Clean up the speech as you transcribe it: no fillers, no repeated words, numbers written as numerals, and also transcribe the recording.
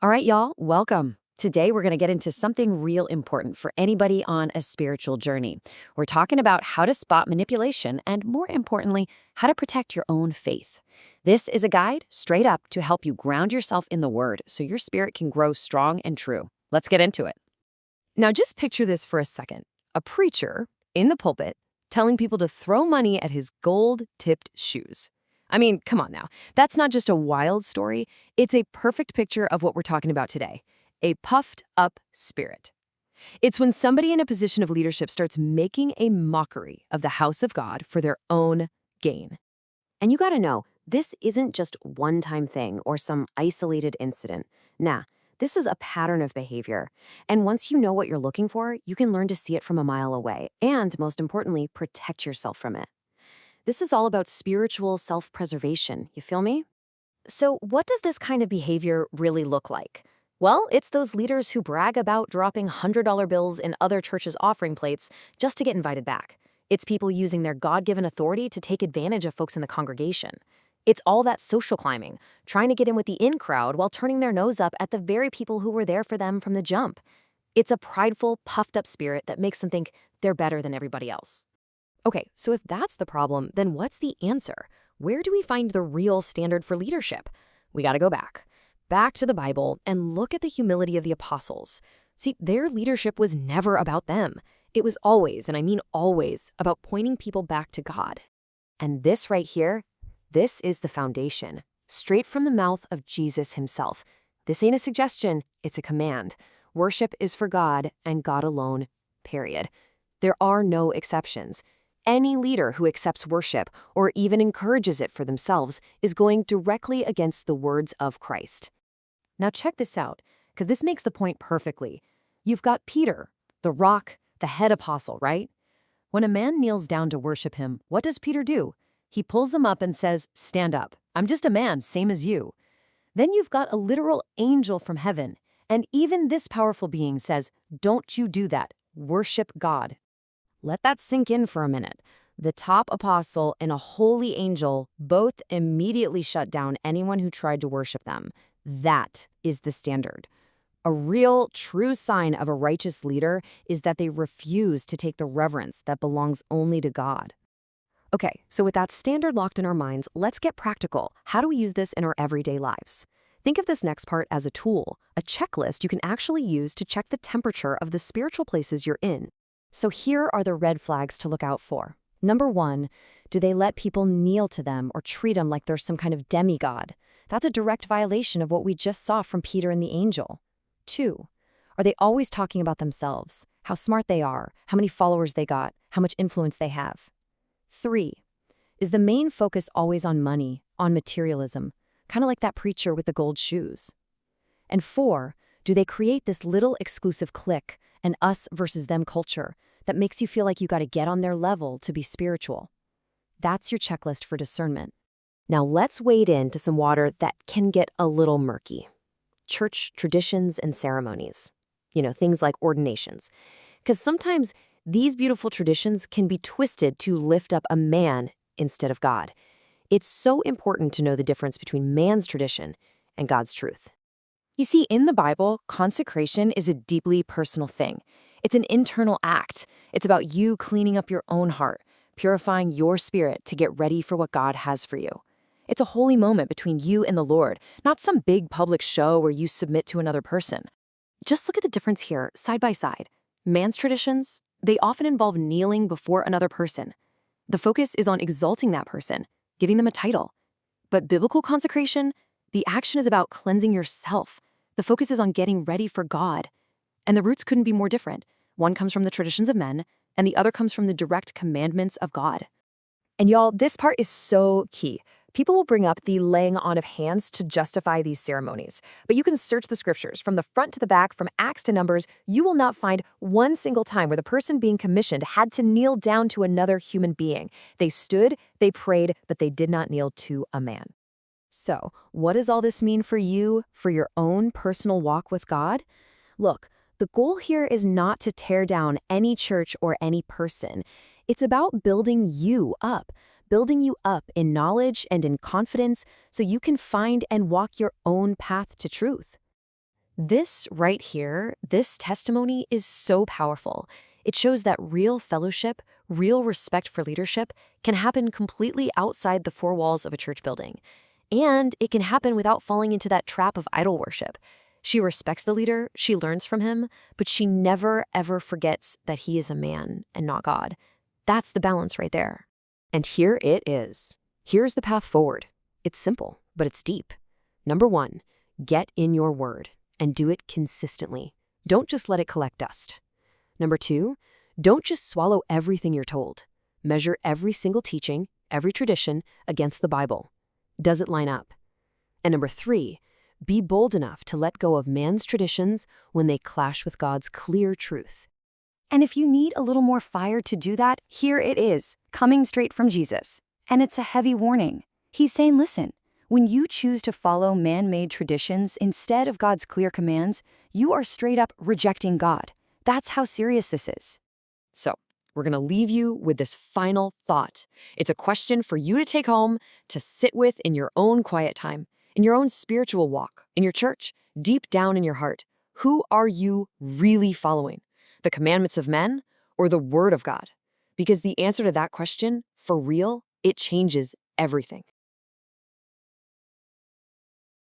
All right, y'all, welcome. Today, we're going to get into something real important for anybody on a spiritual journey. We're talking about how to spot manipulation and, more importantly, how to protect your own faith. This is a guide straight up to help you ground yourself in the Word so your spirit can grow strong and true. Let's get into it. Now, just picture this for a second. A preacher in the pulpit telling people to throw money at his gold-tipped shoes. I mean, come on now. That's not just a wild story. It's a perfect picture of what we're talking about today. A puffed up spirit. It's when somebody in a position of leadership starts making a mockery of the house of God for their own gain. And you gotta know, this isn't just one-time thing or some isolated incident. Nah, this is a pattern of behavior. And once you know what you're looking for, you can learn to see it from a mile away and, most importantly, protect yourself from it. This is all about spiritual self-preservation, you feel me? So what does this kind of behavior really look like? Well, it's those leaders who brag about dropping $100 bills in other churches' offering plates just to get invited back. It's people using their God-given authority to take advantage of folks in the congregation. It's all that social climbing, trying to get in with the in crowd while turning their nose up at the very people who were there for them from the jump. It's a prideful, puffed-up spirit that makes them think they're better than everybody else. Okay, so if that's the problem, then what's the answer? Where do we find the real standard for leadership? We got to go back to the Bible and look at the humility of the apostles. See, their leadership was never about them. It was always, and I mean always, about pointing people back to God. And this right here, this is the foundation, straight from the mouth of Jesus himself. This ain't a suggestion, it's a command. Worship is for God and God alone, period. There are no exceptions. Any leader who accepts worship or even encourages it for themselves is going directly against the words of Christ. Now check this out, because this makes the point perfectly. You've got Peter, the rock, the head apostle, right? When a man kneels down to worship him, what does Peter do? He pulls him up and says, "Stand up. I'm just a man, same as you." Then you've got a literal angel from heaven, and even this powerful being says, "Don't you do that. Worship God." Let that sink in for a minute. The top apostle and a holy angel both immediately shut down anyone who tried to worship them. That is the standard. A real, true sign of a righteous leader is that they refuse to take the reverence that belongs only to God. Okay, so with that standard locked in our minds, let's get practical. How do we use this in our everyday lives? Think of this next part as a tool, a checklist you can actually use to check the temperature of the spiritual places you're in. So here are the red flags to look out for. Number 1, do they let people kneel to them or treat them like they're some kind of demigod? That's a direct violation of what we just saw from Peter and the angel. 2, are they always talking about themselves, how smart they are, how many followers they got, how much influence they have? 3, is the main focus always on money, on materialism, kind of like that preacher with the gold shoes? And 4, do they create this little exclusive clique, an us versus them culture, that makes you feel like you got to get on their level to be spiritual? That's your checklist for discernment. Now let's wade into some water that can get a little murky. Church traditions and ceremonies. Things like ordinations. Because sometimes these beautiful traditions can be twisted to lift up a man instead of God. It's so important to know the difference between man's tradition and God's truth. You see, in the Bible, consecration is a deeply personal thing. It's an internal act. It's about you cleaning up your own heart, purifying your spirit to get ready for what God has for you. It's a holy moment between you and the Lord, not some big public show where you submit to another person. Just look at the difference here, side by side. Man's traditions, they often involve kneeling before another person. The focus is on exalting that person, giving them a title. But biblical consecration, the action is about cleansing yourself. The focus is on getting ready for God. And the roots couldn't be more different. One comes from the traditions of men, and the other comes from the direct commandments of God. And y'all, this part is so key. People will bring up the laying on of hands to justify these ceremonies. But you can search the scriptures from the front to the back, from Acts to Numbers. You will not find one single time where the person being commissioned had to kneel down to another human being. They stood, they prayed, but they did not kneel to a man. So, what does all this mean for you, for your own personal walk with God? Look, the goal here is not to tear down any church or any person. It's about building you up in knowledge and in confidence so you can find and walk your own path to truth. This right here, this testimony is so powerful. It shows that real fellowship, real respect for leadership can happen completely outside the four walls of a church building. And it can happen without falling into that trap of idol worship. She respects the leader, she learns from him, but she never, ever forgets that he is a man and not God. That's the balance right there. And here it is. Here's the path forward. It's simple, but it's deep. Number 1, get in your word and do it consistently. Don't just let it collect dust. Number 2, don't just swallow everything you're told. Measure every single teaching, every tradition against the Bible. Does it line up? And number 3, be bold enough to let go of man's traditions when they clash with God's clear truth. And if you need a little more fire to do that, here it is, coming straight from Jesus. And it's a heavy warning. He's saying, listen, when you choose to follow man-made traditions instead of God's clear commands, you are straight up rejecting God. That's how serious this is. So, we're going to leave you with this final thought. It's a question for you to take home, to sit with in your own quiet time, in your own spiritual walk, in your church, deep down in your heart. Who are you really following? The commandments of men or the Word of God? Because the answer to that question, for real, it changes everything.